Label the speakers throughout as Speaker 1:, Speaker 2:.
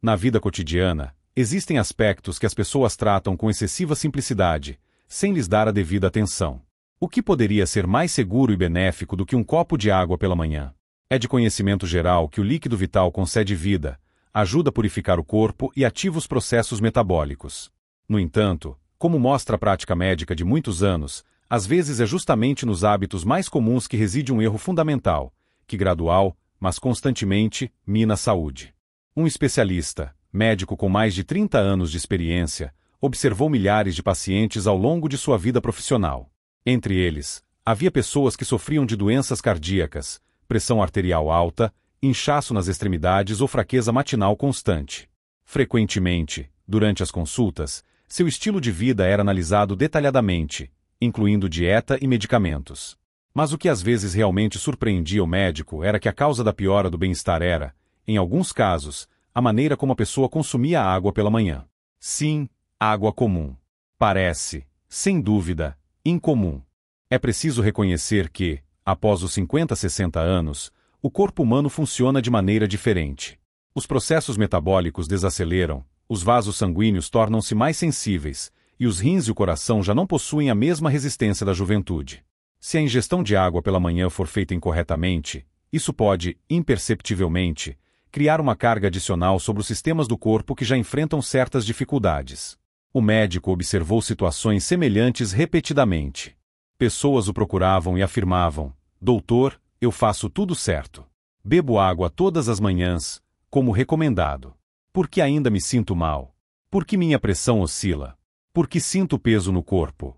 Speaker 1: Na vida cotidiana, existem aspectos que as pessoas tratam com excessiva simplicidade, sem lhes dar a devida atenção. O que poderia ser mais seguro e benéfico do que um copo de água pela manhã? É de conhecimento geral que o líquido vital concede vida, ajuda a purificar o corpo e ativa os processos metabólicos. No entanto, como mostra a prática médica de muitos anos, às vezes é justamente nos hábitos mais comuns que reside um erro fundamental, que gradual, mas constantemente, mina a saúde. Um especialista, médico com mais de 30 anos de experiência, observou milhares de pacientes ao longo de sua vida profissional. Entre eles, havia pessoas que sofriam de doenças cardíacas, pressão arterial alta, inchaço nas extremidades ou fraqueza matinal constante. Frequentemente, durante as consultas, seu estilo de vida era analisado detalhadamente, incluindo dieta e medicamentos. Mas o que às vezes realmente surpreendia o médico era que a causa da piora do bem-estar era, em alguns casos, a maneira como a pessoa consumia a água pela manhã. Sim, água comum. Parece, sem dúvida, incomum. É preciso reconhecer que, após os 50 60 anos, o corpo humano funciona de maneira diferente. Os processos metabólicos desaceleram, os vasos sanguíneos tornam-se mais sensíveis, e os rins e o coração já não possuem a mesma resistência da juventude. Se a ingestão de água pela manhã for feita incorretamente, isso pode, imperceptivelmente, criar uma carga adicional sobre os sistemas do corpo que já enfrentam certas dificuldades. O médico observou situações semelhantes repetidamente. Pessoas o procuravam e afirmavam: "Doutor, eu faço tudo certo. Bebo água todas as manhãs, como recomendado. Por que ainda me sinto mal? Por que minha pressão oscila? Por que sinto peso no corpo?"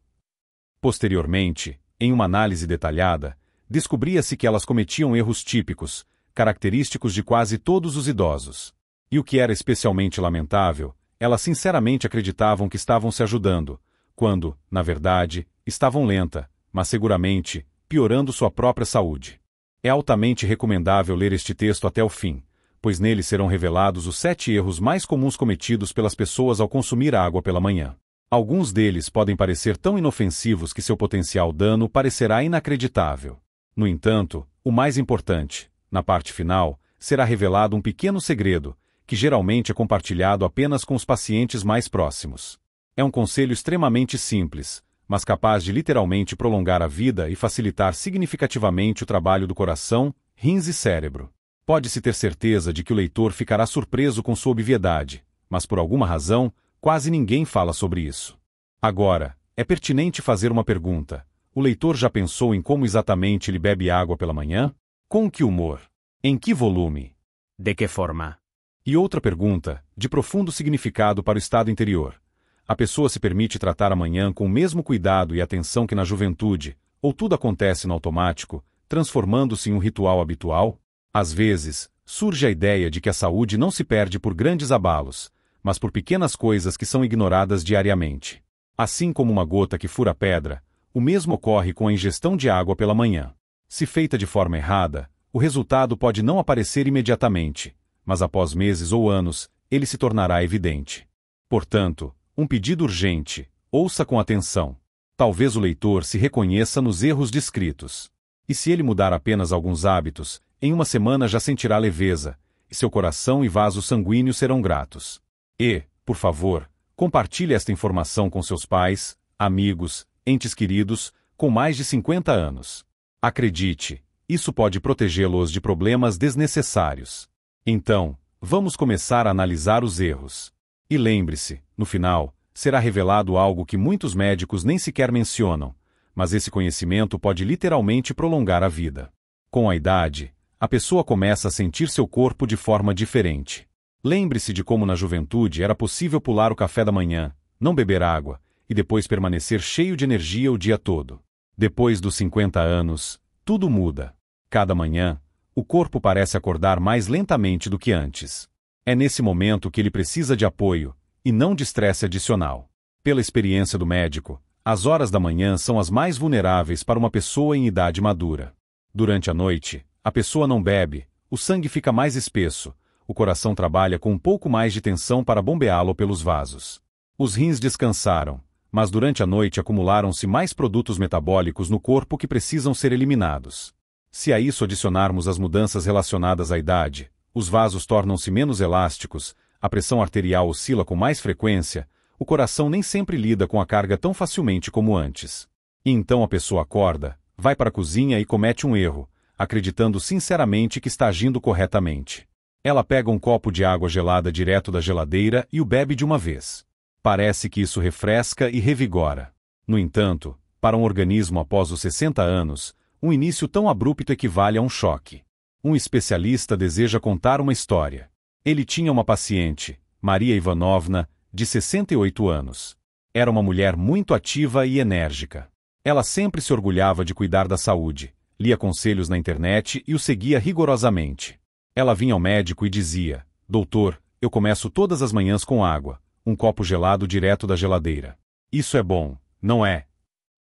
Speaker 1: Posteriormente, em uma análise detalhada, descobria-se que elas cometiam erros típicos, característicos de quase todos os idosos. E o que era especialmente lamentável, elas sinceramente acreditavam que estavam se ajudando, quando, na verdade, estavam lenta, mas seguramente, piorando sua própria saúde. É altamente recomendável ler este texto até o fim, pois nele serão revelados os 7 erros mais comuns cometidos pelas pessoas ao consumir água pela manhã. Alguns deles podem parecer tão inofensivos que seu potencial dano parecerá inacreditável. No entanto, o mais importante, na parte final, será revelado um pequeno segredo, que geralmente é compartilhado apenas com os pacientes mais próximos. É um conselho extremamente simples, mas capaz de literalmente prolongar a vida e facilitar significativamente o trabalho do coração, rins e cérebro. Pode-se ter certeza de que o leitor ficará surpreso com sua obviedade, mas por alguma razão, quase ninguém fala sobre isso. Agora, é pertinente fazer uma pergunta. O leitor já pensou em como exatamente ele bebe água pela manhã? Com que humor? Em que volume?
Speaker 2: De que forma?
Speaker 1: E outra pergunta, de profundo significado para o estado interior. A pessoa se permite tratar a manhã com o mesmo cuidado e atenção que na juventude, ou tudo acontece no automático, transformando-se em um ritual habitual? Às vezes, surge a ideia de que a saúde não se perde por grandes abalos, mas por pequenas coisas que são ignoradas diariamente. Assim como uma gota que fura a pedra, o mesmo ocorre com a ingestão de água pela manhã. Se feita de forma errada, o resultado pode não aparecer imediatamente, mas após meses ou anos, ele se tornará evidente. Portanto, um pedido urgente: ouça com atenção. Talvez o leitor se reconheça nos erros descritos. E se ele mudar apenas alguns hábitos, em uma semana já sentirá leveza, e seu coração e vasos sanguíneos serão gratos. E, por favor, compartilhe esta informação com seus pais, amigos, entes queridos, com mais de 50 anos. Acredite, isso pode protegê-los de problemas desnecessários. Então, vamos começar a analisar os erros. E lembre-se, no final, será revelado algo que muitos médicos nem sequer mencionam, mas esse conhecimento pode literalmente prolongar a vida. Com a idade, a pessoa começa a sentir seu corpo de forma diferente. Lembre-se de como na juventude era possível pular o café da manhã, não beber água, e depois permanecer cheio de energia o dia todo. Depois dos 50 anos, tudo muda. Cada manhã, o corpo parece acordar mais lentamente do que antes. É nesse momento que ele precisa de apoio, e não de estresse adicional. Pela experiência do médico, as horas da manhã são as mais vulneráveis para uma pessoa em idade madura. Durante a noite, a pessoa não bebe, o sangue fica mais espesso, o coração trabalha com um pouco mais de tensão para bombeá-lo pelos vasos. Os rins descansaram, mas durante a noite acumularam-se mais produtos metabólicos no corpo que precisam ser eliminados. Se a isso adicionarmos as mudanças relacionadas à idade, os vasos tornam-se menos elásticos, a pressão arterial oscila com mais frequência, o coração nem sempre lida com a carga tão facilmente como antes. E então a pessoa acorda, vai para a cozinha e comete um erro, acreditando sinceramente que está agindo corretamente. Ela pega um copo de água gelada direto da geladeira e o bebe de uma vez. Parece que isso refresca e revigora. No entanto, para um organismo após os 60 anos, um início tão abrupto equivale a um choque. Um especialista deseja contar uma história. Ele tinha uma paciente, Maria Ivanovna, de 68 anos. Era uma mulher muito ativa e enérgica. Ela sempre se orgulhava de cuidar da saúde, lia conselhos na internet e os seguia rigorosamente. Ela vinha ao médico e dizia: "Doutor, eu começo todas as manhãs com água, um copo gelado direto da geladeira. Isso é bom, não é?"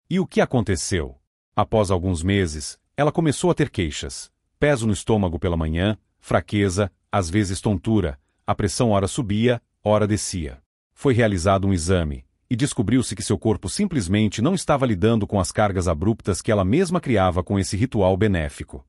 Speaker 1: E o que aconteceu? Após alguns meses, ela começou a ter queixas. Peso no estômago pela manhã, fraqueza, às vezes tontura, a pressão ora subia, ora descia. Foi realizado um exame, e descobriu-se que seu corpo simplesmente não estava lidando com as cargas abruptas que ela mesma criava com esse ritual benéfico.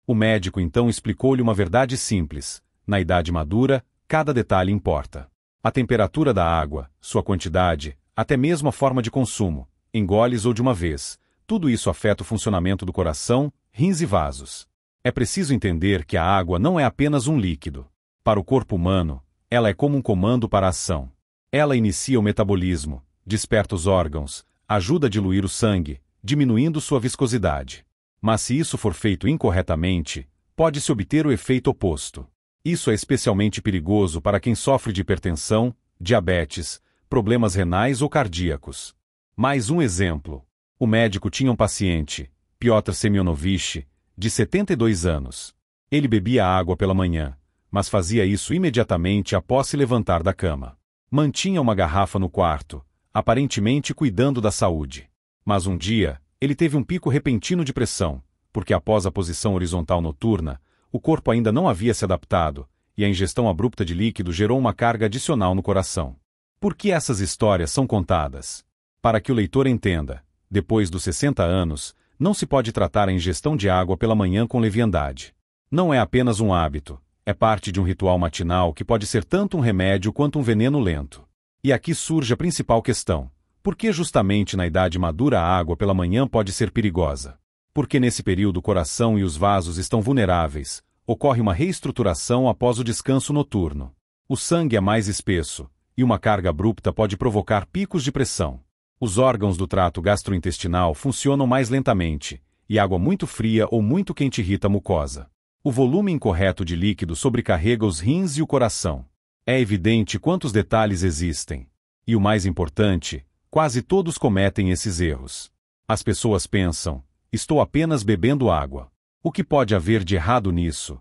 Speaker 1: O médico então explicou-lhe uma verdade simples: na idade madura, cada detalhe importa. A temperatura da água, sua quantidade, até mesmo a forma de consumo, em goles ou de uma vez, tudo isso afeta o funcionamento do coração, rins e vasos. É preciso entender que a água não é apenas um líquido. Para o corpo humano, ela é como um comando para a ação. Ela inicia o metabolismo, desperta os órgãos, ajuda a diluir o sangue, diminuindo sua viscosidade. Mas se isso for feito incorretamente, pode-se obter o efeito oposto. Isso é especialmente perigoso para quem sofre de hipertensão, diabetes, problemas renais ou cardíacos. Mais um exemplo. O médico tinha um paciente, Piotr Semyonovich, de 72 anos. Ele bebia água pela manhã, mas fazia isso imediatamente após se levantar da cama. Mantinha uma garrafa no quarto, aparentemente cuidando da saúde. Mas um dia, ele teve um pico repentino de pressão, porque após a posição horizontal noturna, o corpo ainda não havia se adaptado, e a ingestão abrupta de líquido gerou uma carga adicional no coração. Por que essas histórias são contadas? Para que o leitor entenda, depois dos 60 anos, não se pode tratar a ingestão de água pela manhã com leviandade. Não é apenas um hábito, é parte de um ritual matinal que pode ser tanto um remédio quanto um veneno lento. E aqui surge a principal questão: por que justamente na idade madura a água pela manhã pode ser perigosa? Porque nesse período o coração e os vasos estão vulneráveis, ocorre uma reestruturação após o descanso noturno. O sangue é mais espesso, e uma carga abrupta pode provocar picos de pressão. Os órgãos do trato gastrointestinal funcionam mais lentamente, e água muito fria ou muito quente irrita a mucosa. O volume incorreto de líquido sobrecarrega os rins e o coração. É evidente quantos detalhes existem. E o mais importante, quase todos cometem esses erros. As pessoas pensam: estou apenas bebendo água. O que pode haver de errado nisso?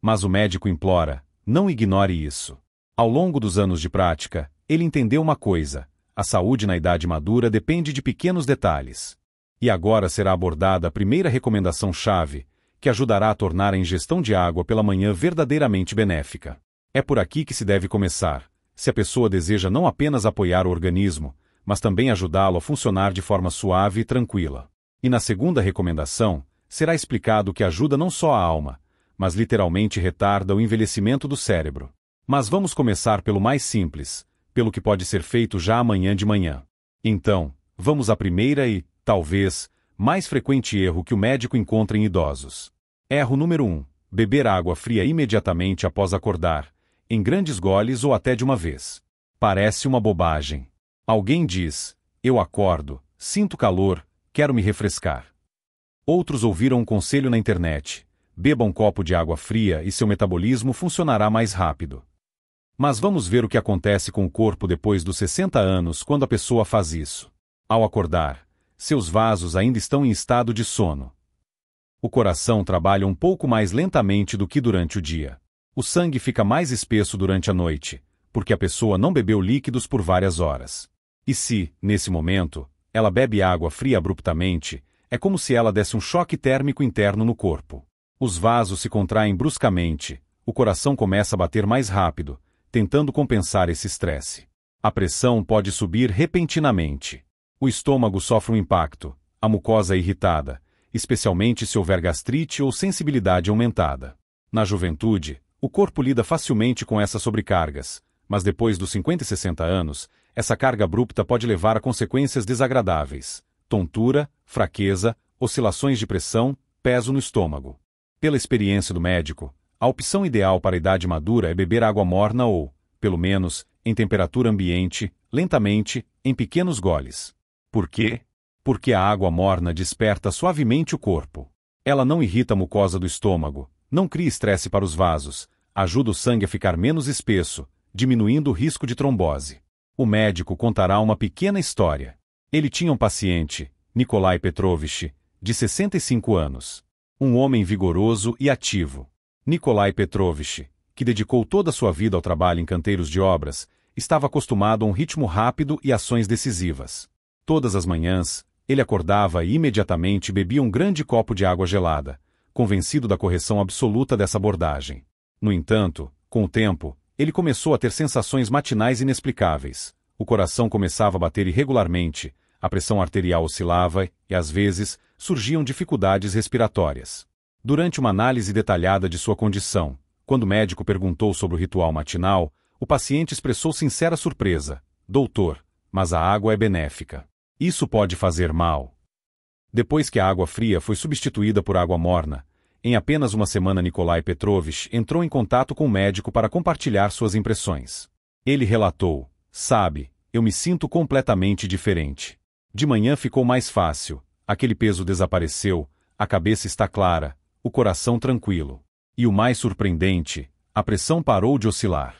Speaker 1: Mas o médico implora: não ignore isso. Ao longo dos anos de prática, ele entendeu uma coisa: a saúde na idade madura depende de pequenos detalhes. E agora será abordada a primeira recomendação-chave, que ajudará a tornar a ingestão de água pela manhã verdadeiramente benéfica. É por aqui que se deve começar, se a pessoa deseja não apenas apoiar o organismo, mas também ajudá-lo a funcionar de forma suave e tranquila. E na segunda recomendação, será explicado que ajuda não só a alma, mas literalmente retarda o envelhecimento do cérebro. Mas vamos começar pelo mais simples, pelo que pode ser feito já amanhã de manhã. Então, vamos à primeira e, talvez, mais frequente erro que o médico encontra em idosos. Erro número 1. Beber água fria imediatamente após acordar, em grandes goles ou até de uma vez. Parece uma bobagem. Alguém diz: eu acordo, sinto calor, quero me refrescar. Outros ouviram um conselho na internet: beba um copo de água fria e seu metabolismo funcionará mais rápido. Mas vamos ver o que acontece com o corpo depois dos 60 anos quando a pessoa faz isso. Ao acordar, seus vasos ainda estão em estado de sono. O coração trabalha um pouco mais lentamente do que durante o dia. O sangue fica mais espesso durante a noite, porque a pessoa não bebeu líquidos por várias horas. E se, nesse momento, ela bebe água fria abruptamente, é como se ela desse um choque térmico interno no corpo. Os vasos se contraem bruscamente, o coração começa a bater mais rápido, tentando compensar esse estresse. A pressão pode subir repentinamente. O estômago sofre um impacto, a mucosa é irritada, especialmente se houver gastrite ou sensibilidade aumentada. Na juventude, O corpo lida facilmente com essas sobrecargas, mas depois dos 50 e 60 anos, essa carga abrupta pode levar a consequências desagradáveis: tontura, fraqueza, oscilações de pressão, peso no estômago. Pela experiência do médico, a opção ideal para a idade madura é beber água morna ou, pelo menos, em temperatura ambiente, lentamente, em pequenos goles. Por quê? Porque a água morna desperta suavemente o corpo. Ela não irrita a mucosa do estômago, não cria estresse para os vasos, ajuda o sangue a ficar menos espesso, diminuindo o risco de trombose. O médico contará uma pequena história. Ele tinha um paciente, Nikolai Petrovich, de 65 anos. Um homem vigoroso e ativo. Nikolai Petrovich, que dedicou toda a sua vida ao trabalho em canteiros de obras, estava acostumado a um ritmo rápido e ações decisivas. Todas as manhãs, ele acordava e imediatamente bebia um grande copo de água gelada, convencido da correção absoluta dessa abordagem. No entanto, com o tempo, ele começou a ter sensações matinais inexplicáveis. O coração começava a bater irregularmente, a pressão arterial oscilava e, às vezes, surgiam dificuldades respiratórias. Durante uma análise detalhada de sua condição, quando o médico perguntou sobre o ritual matinal, o paciente expressou sincera surpresa: "Doutor, mas a água é benéfica. Isso pode fazer mal." Depois que a água fria foi substituída por água morna, em apenas uma semana Nikolai Petrovich entrou em contato com o médico para compartilhar suas impressões. Ele relatou: "Sabe, eu me sinto completamente diferente. De manhã ficou mais fácil, aquele peso desapareceu, a cabeça está clara, o coração tranquilo. E o mais surpreendente, a pressão parou de oscilar."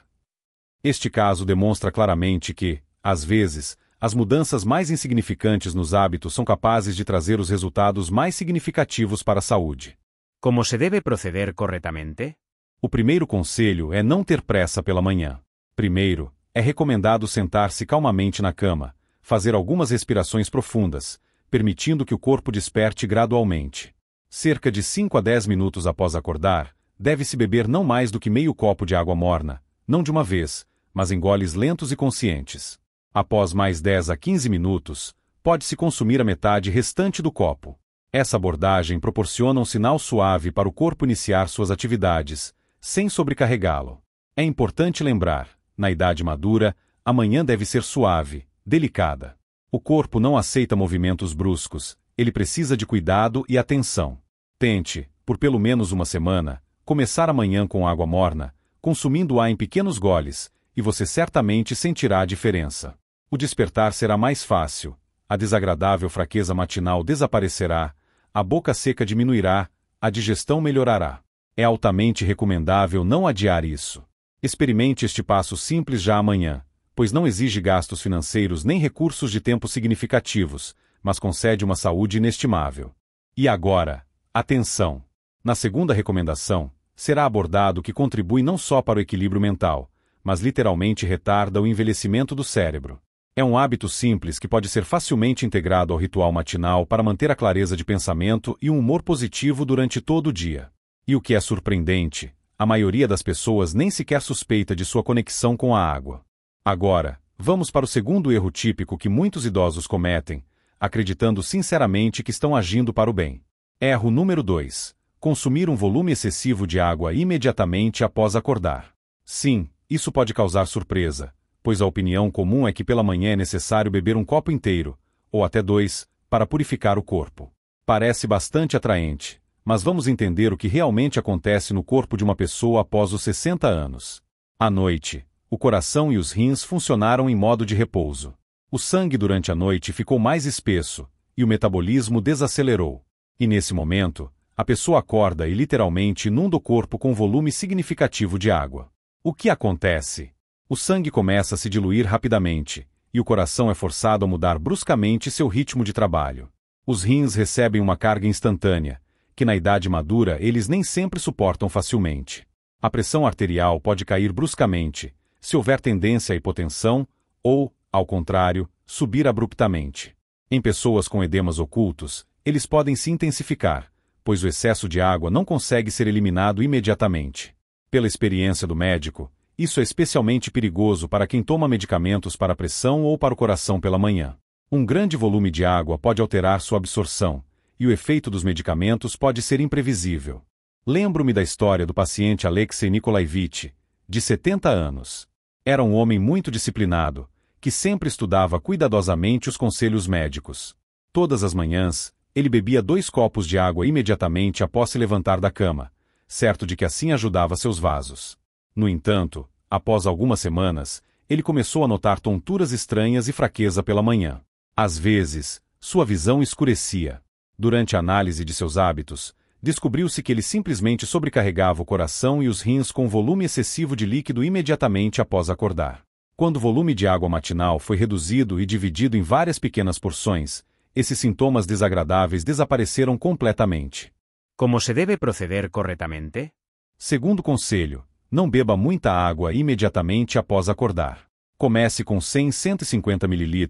Speaker 1: Este caso demonstra claramente que, às vezes, as mudanças mais insignificantes nos hábitos são capazes de trazer os resultados mais significativos para a saúde.
Speaker 2: ¿Cómo se debe proceder correctamente?
Speaker 1: O primeiro conselho é não ter pressa pela manhã. Primeiro, é recomendado sentar-se calmamente na cama, fazer algumas respirações profundas, permitindo que o corpo desperte gradualmente. Cerca de 5 a 10 minutos após acordar, deve-se beber não mais do que meio copo de água morna, não de uma vez, mas em goles lentos e conscientes. Após mais 10 a 15 minutos, pode-se consumir a metade restante do copo. Essa abordagem proporciona um sinal suave para o corpo iniciar suas atividades, sem sobrecarregá-lo. É importante lembrar, na idade madura, a manhã deve ser suave, delicada. O corpo não aceita movimentos bruscos, ele precisa de cuidado e atenção. Tente, por pelo menos uma semana, começar a manhã com água morna, consumindo-a em pequenos goles, e você certamente sentirá a diferença. O despertar será mais fácil, a desagradável fraqueza matinal desaparecerá, a boca seca diminuirá, a digestão melhorará. É altamente recomendável não adiar isso. Experimente este passo simples já amanhã, pois não exige gastos financeiros nem recursos de tempo significativos, mas concede uma saúde inestimável. E agora, atenção! Na segunda recomendação, será abordado o que contribui não só para o equilíbrio mental, mas literalmente retarda o envelhecimento do cérebro. É um hábito simples que pode ser facilmente integrado ao ritual matinal para manter a clareza de pensamento e um humor positivo durante todo o dia. E o que é surpreendente, a maioria das pessoas nem sequer suspeita de sua conexão com a água. Agora, vamos para o segundo erro típico que muitos idosos cometem, acreditando sinceramente que estão agindo para o bem. Erro número 2. Consumir um volume excessivo de água imediatamente após acordar. Sim, isso pode causar surpresa, pois a opinião comum é que pela manhã é necessário beber um copo inteiro, ou até 2, para purificar o corpo. Parece bastante atraente, mas vamos entender o que realmente acontece no corpo de uma pessoa após os 60 anos. À noite, o coração e os rins funcionaram em modo de repouso. O sangue durante a noite ficou mais espesso, e o metabolismo desacelerou. E nesse momento, a pessoa acorda e literalmente inunda o corpo com um volume significativo de água. O que acontece? O sangue começa a se diluir rapidamente, e o coração é forçado a mudar bruscamente seu ritmo de trabalho. Os rins recebem uma carga instantânea, que na idade madura eles nem sempre suportam facilmente. A pressão arterial pode cair bruscamente, se houver tendência à hipotensão, ou, ao contrário, subir abruptamente. Em pessoas com edemas ocultos, eles podem se intensificar, pois o excesso de água não consegue ser eliminado imediatamente. Pela experiência do médico, isso é especialmente perigoso para quem toma medicamentos para a pressão ou para o coração pela manhã. Um grande volume de água pode alterar sua absorção, e o efeito dos medicamentos pode ser imprevisível. Lembro-me da história do paciente Alexei Nikolaevich, de 70 anos. Era um homem muito disciplinado, que sempre estudava cuidadosamente os conselhos médicos. Todas as manhãs, ele bebia 2 copos de água imediatamente após se levantar da cama, certo de que assim ajudava seus vasos. No entanto, após algumas semanas, ele começou a notar tonturas estranhas e fraqueza pela manhã. Às vezes, sua visão escurecia. Durante a análise de seus hábitos, descobriu-se que ele simplesmente sobrecarregava o coração e os rins com volume excessivo de líquido imediatamente após acordar. Quando o volume de água matinal foi reduzido e dividido em várias pequenas porções, esses sintomas desagradáveis desapareceram completamente.
Speaker 2: ¿Cómo se debe proceder correctamente?
Speaker 1: Segundo conselho, não beba muita água imediatamente após acordar. Comece com 100-150 ml,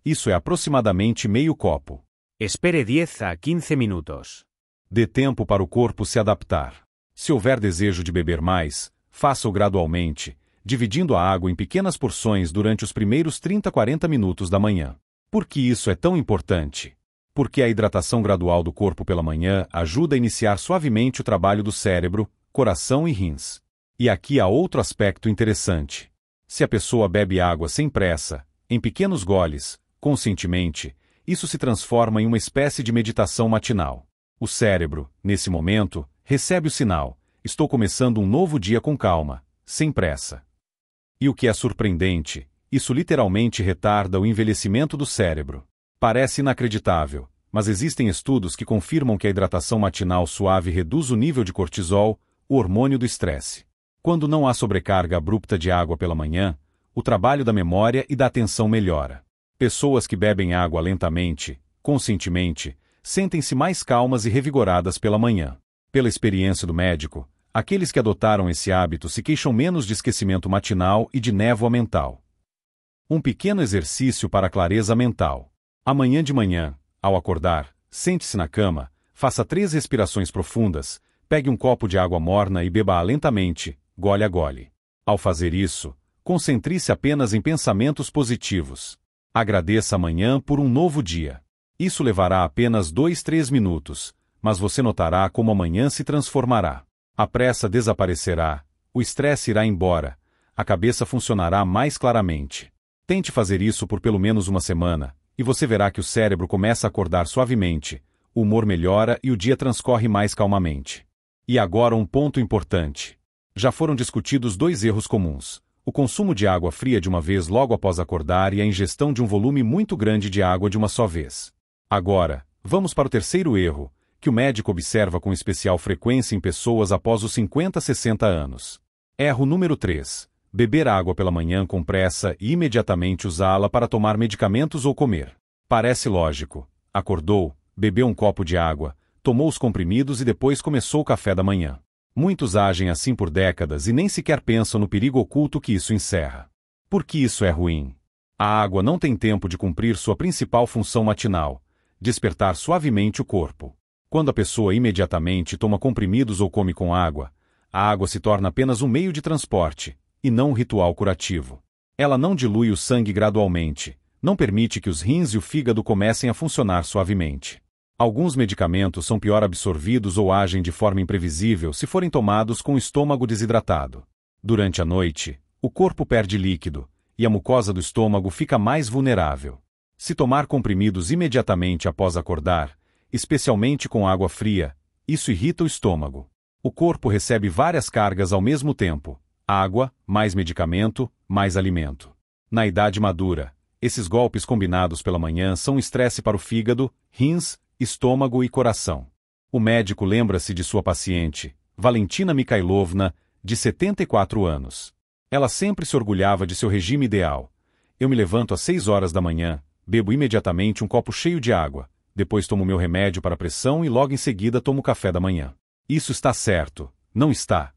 Speaker 1: isso é aproximadamente meio copo.
Speaker 2: Espere 10 a 15 minutos.
Speaker 1: Dê tempo para o corpo se adaptar. Se houver desejo de beber mais, faça-o gradualmente, dividindo a água em pequenas porções durante os primeiros 30-40 minutos da manhã. Por que isso é tão importante? Porque a hidratação gradual do corpo pela manhã ajuda a iniciar suavemente o trabalho do cérebro, coração e rins. E aqui há outro aspecto interessante. Se a pessoa bebe água sem pressa, em pequenos goles, conscientemente, isso se transforma em uma espécie de meditação matinal. O cérebro, nesse momento, recebe o sinal: estou começando um novo dia com calma, sem pressa. E o que é surpreendente, isso literalmente retarda o envelhecimento do cérebro. Parece inacreditável, mas existem estudos que confirmam que a hidratação matinal suave reduz o nível de cortisol, o hormônio do estresse. Quando não há sobrecarga abrupta de água pela manhã, o trabalho da memória e da atenção melhora. Pessoas que bebem água lentamente, conscientemente, sentem-se mais calmas e revigoradas pela manhã. Pela experiência do médico, aqueles que adotaram esse hábito se queixam menos de esquecimento matinal e de névoa mental. Um pequeno exercício para a clareza mental. Amanhã de manhã, ao acordar, sente-se na cama, faça 3 respirações profundas, pegue um copo de água morna e beba-a lentamente, gole a gole. Ao fazer isso, concentre-se apenas em pensamentos positivos. Agradeça amanhã por um novo dia. Isso levará apenas 2-3 minutos, mas você notará como amanhã se transformará. A pressa desaparecerá, o estresse irá embora, a cabeça funcionará mais claramente. Tente fazer isso por pelo menos uma semana, e você verá que o cérebro começa a acordar suavemente, o humor melhora e o dia transcorre mais calmamente. E agora um ponto importante. Já foram discutidos 2 erros comuns: o consumo de água fria de uma vez logo após acordar e a ingestão de um volume muito grande de água de uma só vez. Agora, vamos para o terceiro erro, que o médico observa com especial frequência em pessoas após os 50-60 anos. Erro número 3. Beber água pela manhã com pressa e imediatamente usá-la para tomar medicamentos ou comer. Parece lógico. Acordou, bebeu um copo de água, tomou os comprimidos e depois começou o café da manhã. Muitos agem assim por décadas e nem sequer pensam no perigo oculto que isso encerra. Por que isso é ruim? A água não tem tempo de cumprir sua principal função matinal: despertar suavemente o corpo. Quando a pessoa imediatamente toma comprimidos ou come com água, a água se torna apenas um meio de transporte, e não um ritual curativo. Ela não dilui o sangue gradualmente, não permite que os rins e o fígado comecem a funcionar suavemente. Alguns medicamentos são pior absorvidos ou agem de forma imprevisível se forem tomados com o estômago desidratado. Durante a noite, o corpo perde líquido, e a mucosa do estômago fica mais vulnerável. Se tomar comprimidos imediatamente após acordar, especialmente com água fria, isso irrita o estômago. O corpo recebe várias cargas ao mesmo tempo: água, mais medicamento, mais alimento. Na idade madura, esses golpes combinados pela manhã são um estresse para o fígado, rins, estômago e coração. O médico lembra-se de sua paciente, Valentina Mikhailovna, de 74 anos. Ela sempre se orgulhava de seu regime ideal. Eu me levanto às 6 horas da manhã, bebo imediatamente um copo cheio de água, depois tomo meu remédio para a pressão e logo em seguida tomo café da manhã. Isso está certo, não está?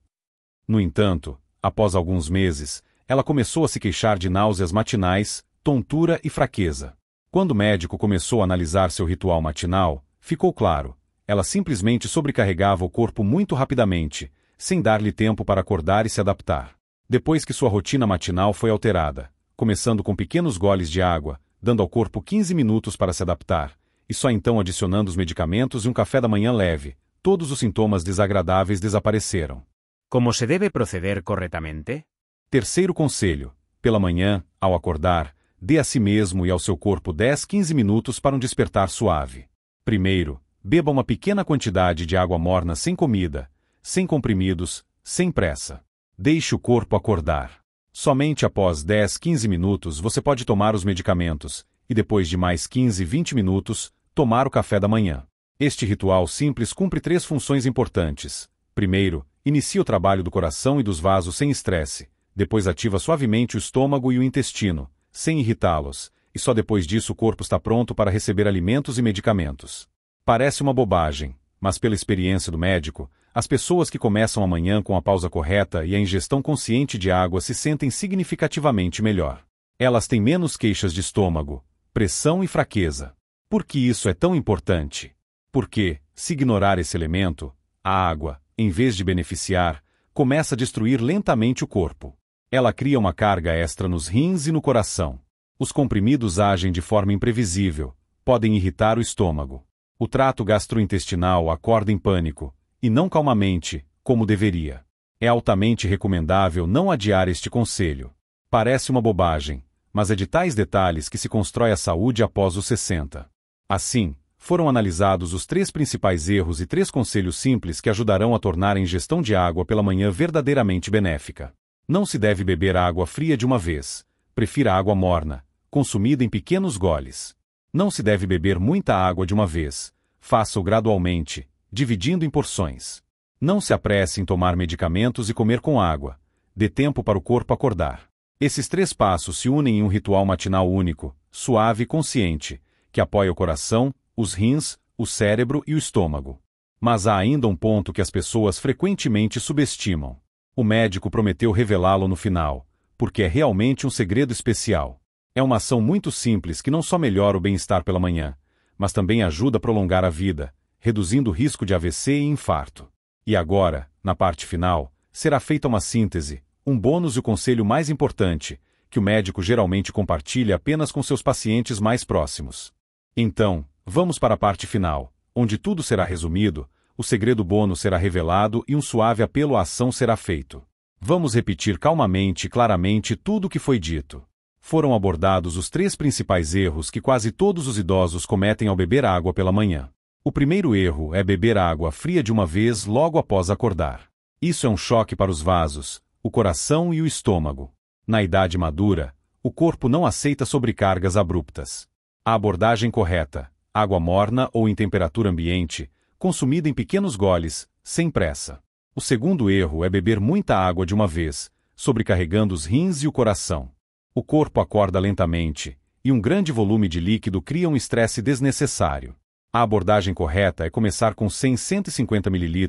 Speaker 1: No entanto, após alguns meses, ela começou a se queixar de náuseas matinais, tontura e fraqueza. Quando o médico começou a analisar seu ritual matinal, ficou claro: ela simplesmente sobrecarregava o corpo muito rapidamente, sem dar-lhe tempo para acordar e se adaptar. Depois que sua rotina matinal foi alterada, começando com pequenos goles de água, dando ao corpo 15 minutos para se adaptar, e só então adicionando os medicamentos e um café da manhã leve, todos os sintomas desagradáveis desapareceram.
Speaker 2: ¿Cómo se debe proceder correctamente?
Speaker 1: Terceiro conselho: pela manhã, ao acordar, dê a si mesmo e ao seu corpo 10-15 minutos para um despertar suave. Primeiro, beba uma pequena quantidade de água morna sem comida, sem comprimidos, sem pressa. Deixe o corpo acordar. Somente após 10-15 minutos você pode tomar os medicamentos, e depois de mais 15-20 minutos, tomar o café da manhã. Este ritual simples cumpre 3 funções importantes. Primeiro, inicia o trabalho do coração e dos vasos sem estresse. Depois ativa suavemente o estômago e o intestino, sem irritá-los, e só depois disso o corpo está pronto para receber alimentos e medicamentos. Parece uma bobagem, mas pela experiência do médico, as pessoas que começam a manhã com a pausa correta e a ingestão consciente de água se sentem significativamente melhor. Elas têm menos queixas de estômago, pressão e fraqueza. Por que isso é tão importante? Porque, se ignorar esse elemento, a água, em vez de beneficiar, começa a destruir lentamente o corpo. Ela cria uma carga extra nos rins e no coração. Os comprimidos agem de forma imprevisível, podem irritar o estômago. O trato gastrointestinal acorda em pânico, e não calmamente, como deveria. É altamente recomendável não adiar este conselho. Parece uma bobagem, mas é de tais detalhes que se constrói a saúde após os 60. Assim, foram analisados os 3 principais erros e 3 conselhos simples que ajudarão a tornar a ingestão de água pela manhã verdadeiramente benéfica. Não se deve beber água fria de uma vez. Prefira água morna, consumida em pequenos goles. Não se deve beber muita água de uma vez. Faça-o gradualmente, dividindo em porções. Não se apresse em tomar medicamentos e comer com água. Dê tempo para o corpo acordar. Esses 3 passos se unem em um ritual matinal único, suave e consciente, que apoia o coração, os rins, o cérebro e o estômago. Mas há ainda um ponto que as pessoas frequentemente subestimam. O médico prometeu revelá-lo no final, porque é realmente um segredo especial. É uma ação muito simples que não só melhora o bem-estar pela manhã, mas também ajuda a prolongar a vida, reduzindo o risco de AVC e infarto. E agora, na parte final, será feita uma síntese, um bônus e o conselho mais importante, que o médico geralmente compartilha apenas com seus pacientes mais próximos. Então, vamos para a parte final, onde tudo será resumido, o segredo bônus será revelado e um suave apelo à ação será feito. Vamos repetir calmamente e claramente tudo o que foi dito. Foram abordados os 3 principais erros que quase todos os idosos cometem ao beber água pela manhã. O primeiro erro é beber água fria de uma vez logo após acordar. Isso é um choque para os vasos, o coração e o estômago. Na idade madura, o corpo não aceita sobrecargas abruptas. A abordagem correta, água morna ou em temperatura ambiente, consumida em pequenos goles, sem pressa. O segundo erro é beber muita água de uma vez, sobrecarregando os rins e o coração. O corpo acorda lentamente, e um grande volume de líquido cria um estresse desnecessário. A abordagem correta é começar com 100-150 ml,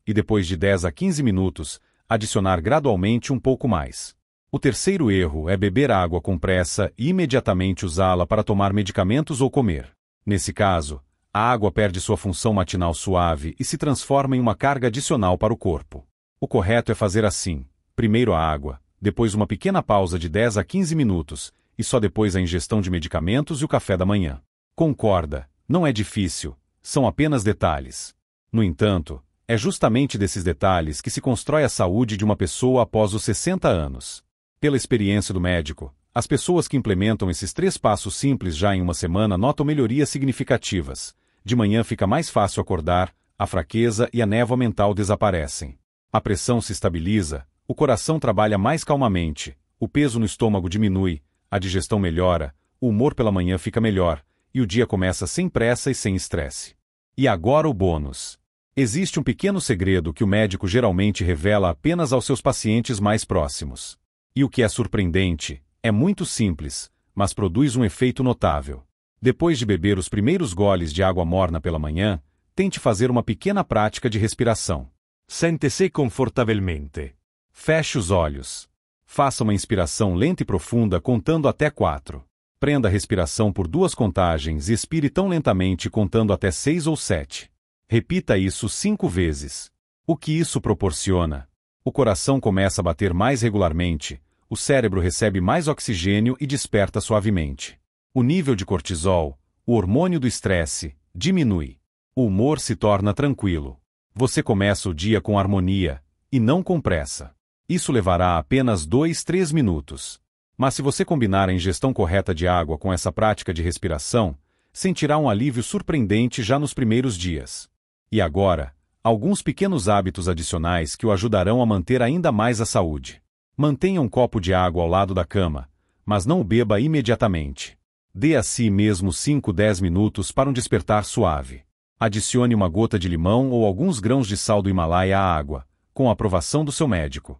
Speaker 1: e depois de 10 a 15 minutos, adicionar gradualmente um pouco mais. O terceiro erro é beber água com pressa e imediatamente usá-la para tomar medicamentos ou comer. Nesse caso, a água perde sua função matinal suave e se transforma em uma carga adicional para o corpo. O correto é fazer assim: primeiro a água, depois uma pequena pausa de 10 a 15 minutos, e só depois a ingestão de medicamentos e o café da manhã. Concorda, não é difícil, são apenas detalhes. No entanto, é justamente desses detalhes que se constrói a saúde de uma pessoa após os 60 anos. Pela experiência do médico, as pessoas que implementam esses 3 passos simples já em uma semana notam melhorias significativas. De manhã fica mais fácil acordar, a fraqueza e a névoa mental desaparecem. A pressão se estabiliza, o coração trabalha mais calmamente, o peso no estômago diminui, a digestão melhora, o humor pela manhã fica melhor, e o dia começa sem pressa e sem estresse. E agora o bônus. Existe um pequeno segredo que o médico geralmente revela apenas aos seus pacientes mais próximos. E o que é surpreendente, é muito simples, mas produz um efeito notável. Depois de beber os primeiros goles de água morna pela manhã, tente fazer uma pequena prática de respiração. Sente-se confortavelmente. Feche os olhos. Faça uma inspiração lenta e profunda contando até 4. Prenda a respiração por 2 contagens e expire tão lentamente contando até 6 ou 7. Repita isso 5 vezes. O que isso proporciona? O coração começa a bater mais regularmente, o cérebro recebe mais oxigênio e desperta suavemente. O nível de cortisol, o hormônio do estresse, diminui. O humor se torna tranquilo. Você começa o dia com harmonia, e não com pressa. Isso levará apenas 2-3 minutos. Mas se você combinar a ingestão correta de água com essa prática de respiração, sentirá um alívio surpreendente já nos primeiros dias. E agora, alguns pequenos hábitos adicionais que o ajudarão a manter ainda mais a saúde. Mantenha um copo de água ao lado da cama, mas não o beba imediatamente. Dê a si mesmo 5-10 minutos para um despertar suave. Adicione uma gota de limão ou alguns grãos de sal do Himalaia à água, com a aprovação do seu médico.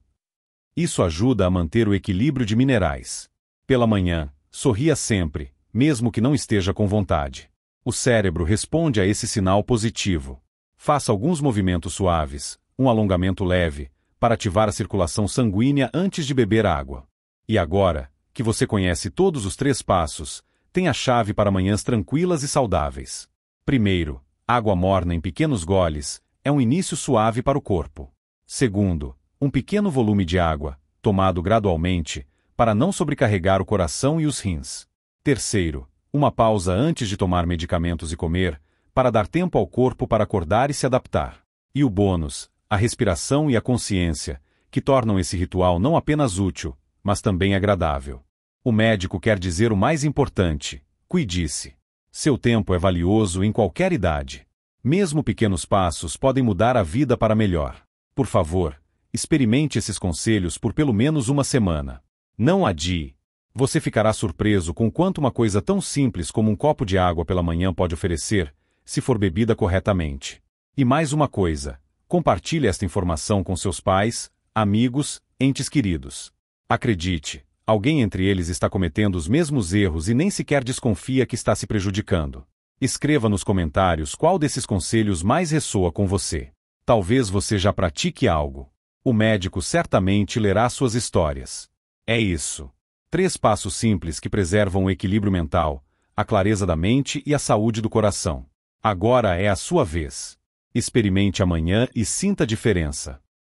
Speaker 1: Isso ajuda a manter o equilíbrio de minerais. Pela manhã, sorria sempre, mesmo que não esteja com vontade. O cérebro responde a esse sinal positivo. Faça alguns movimentos suaves, um alongamento leve, para ativar a circulação sanguínea antes de beber água. E agora, que você conhece todos os 3 passos, tem a chave para manhãs tranquilas e saudáveis. Primeiro, água morna em pequenos goles é um início suave para o corpo. Segundo, um pequeno volume de água, tomado gradualmente, para não sobrecarregar o coração e os rins. Terceiro, uma pausa antes de tomar medicamentos e comer, para dar tempo ao corpo para acordar e se adaptar. E o bônus, a respiração e a consciência, que tornam esse ritual não apenas útil, mas também agradável. O médico quer dizer o mais importante: cuide-se. Seu tempo é valioso em qualquer idade. Mesmo pequenos passos podem mudar a vida para melhor. Por favor, experimente esses conselhos por pelo menos uma semana. Não adie. Você ficará surpreso com quanto uma coisa tão simples como um copo de água pela manhã pode oferecer, se for bebida corretamente. E mais uma coisa: compartilhe esta informação com seus pais, amigos, entes queridos. Acredite, alguém entre eles está cometendo os mesmos erros e nem sequer desconfia que está se prejudicando. Escreva nos comentários qual desses conselhos mais ressoa com você. Talvez você já pratique algo. O médico certamente lerá suas histórias. É isso. 3 passos simples que preservam o equilíbrio mental, a clareza da mente e a saúde do coração. Agora é a sua vez. Experimente amanhã e sinta a diferença.